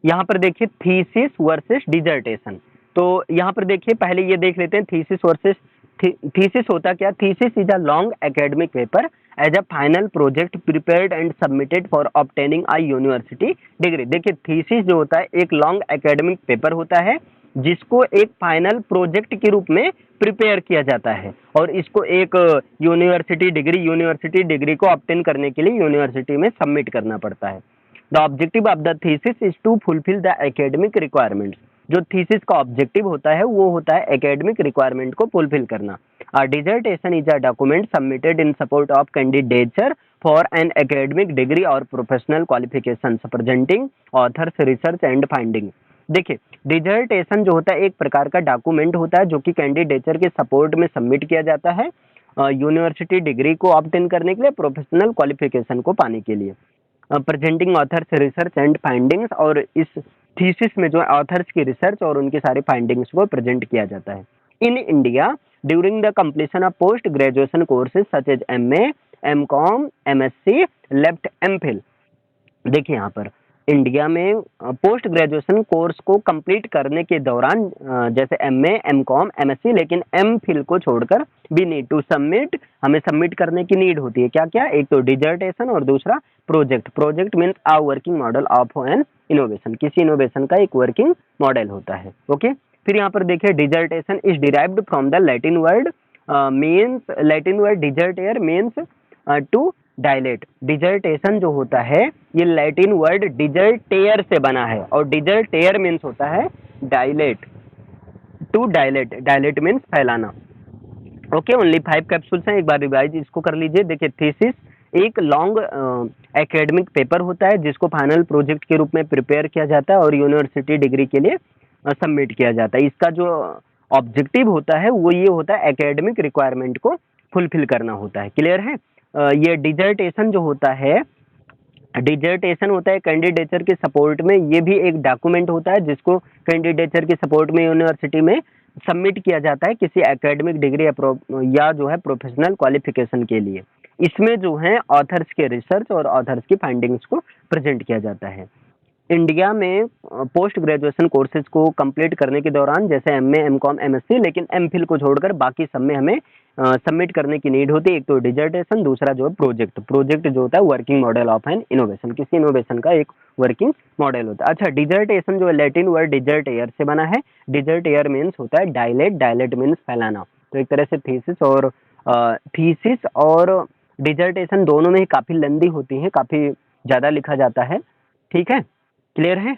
यहाँ पर देखिए थीसिस वर्सेस डिजर्टेशन। तो यहाँ पर देखिए पहले ये देख लेते हैं थीसिस वर्सेस। थीसिस होता क्या? Thesis is a long academic paper as a final project prepared and submitted for obtaining a university degree. देखिए थीसिस जो होता है एक लॉन्ग एकेडमिक पेपर होता है जिसको एक फाइनल प्रोजेक्ट के रूप में प्रिपेयर किया जाता है और इसको एक यूनिवर्सिटी डिग्री को ऑब्टेन करने के लिए यूनिवर्सिटी में सबमिट करना पड़ता है। The objective of the thesis is to fulfil the academic requirements. जो थीसिस का ऑब्जेक्टिव होता है वो होता है एकेडमिक रिक्वायरमेंट को फुलफिल करना। A dissertation is a document submitted in support of candidature for an academic degree और professional qualification presenting author's research and finding. देखिए डिसर्टेशन जो होता है एक प्रकार का डॉक्यूमेंट होता है जो कि कैंडिडेचर के सपोर्ट में सबमिट किया जाता है यूनिवर्सिटी डिग्री को ऑब्टेन करने के लिए, प्रोफेशनल क्वालिफिकेशन को पाने के लिए। Presenting author's research and findings, और इस थीसिस में जो ऑथर्स की रिसर्च और उनके सारे फाइंडिंग्स को प्रेजेंट किया जाता है। In India during the completion of post graduation courses such as MA, MCom, MSc, left, MPhil. देखिए यहाँ पर इंडिया में पोस्ट ग्रेजुएशन कोर्स को कंप्लीट करने के दौरान जैसे एमए, एमकॉम, एमएससी, लेकिन एमफिल को छोड़कर भी नीड टू सबमिट, हमें सबमिट करने की नीड होती है। क्या क्या? एक तो डिजर्टेशन और दूसरा project. Project means a working model of N innovation, किसी इनोवेशन का एक वर्किंग मॉडल होता है। ओके, फिर यहाँ पर देखिए dissertation is derived from the Latin word means, Latin word dissertare means to dilate. Dissertation जो होता है ये लैटिन वर्ड डिजर्टेयर से बना है और डिजर्टेयर मीन्स होता है dilate, to dilate. Dilate means फैलाना। ओके, ओनली 5 कैप्सूल्स हैं, एक बार रिवाइज इसको कर लीजिए। देखिए थीसिस एक लॉन्ग एकेडमिक पेपर होता है जिसको फाइनल प्रोजेक्ट के रूप में प्रिपेयर किया जाता है और यूनिवर्सिटी डिग्री के लिए सबमिट किया जाता है। इसका जो ऑब्जेक्टिव होता है वो ये होता है एकेडमिक रिक्वायरमेंट को फुलफिल करना होता है। क्लियर है? ये डिजर्टेशन जो होता है, डिजर्टेशन होता है कैंडिडेचर के सपोर्ट में, ये भी एक डॉक्यूमेंट होता है जिसको कैंडिडेचर के सपोर्ट में यूनिवर्सिटी में सबमिट किया जाता है किसी एकेडमिक डिग्री या जो है प्रोफेशनल क्वालिफिकेशन के लिए। इसमें जो है ऑथर्स के रिसर्च और ऑथर्स की फाइंडिंग्स को प्रेजेंट किया जाता है। इंडिया में पोस्ट ग्रेजुएशन कोर्सेज को कंप्लीट करने के दौरान जैसे एमए, एमकॉम, एमएससी, लेकिन एमफिल को छोड़कर बाकी सब में हमें सबमिट करने की नीड होती है। एक तो डिजर्टेशन, दूसरा जो है प्रोजेक्ट। प्रोजेक्ट जो होता है working model of N innovation, किसी इनोवेशन का एक वर्किंग मॉडल होता है। अच्छा, डिजर्टेशन जो है लैटिन वर्ड डिजर्ट एयर से बना है। डिजर्ट एयर मीन्स होता है डायलेट, डायलेट मीन्स फैलाना। तो एक तरह से थीसिस और डिजर्टेशन दोनों में ही काफी लंबी होती है, काफी ज्यादा लिखा जाता है। ठीक है, क्लियर है?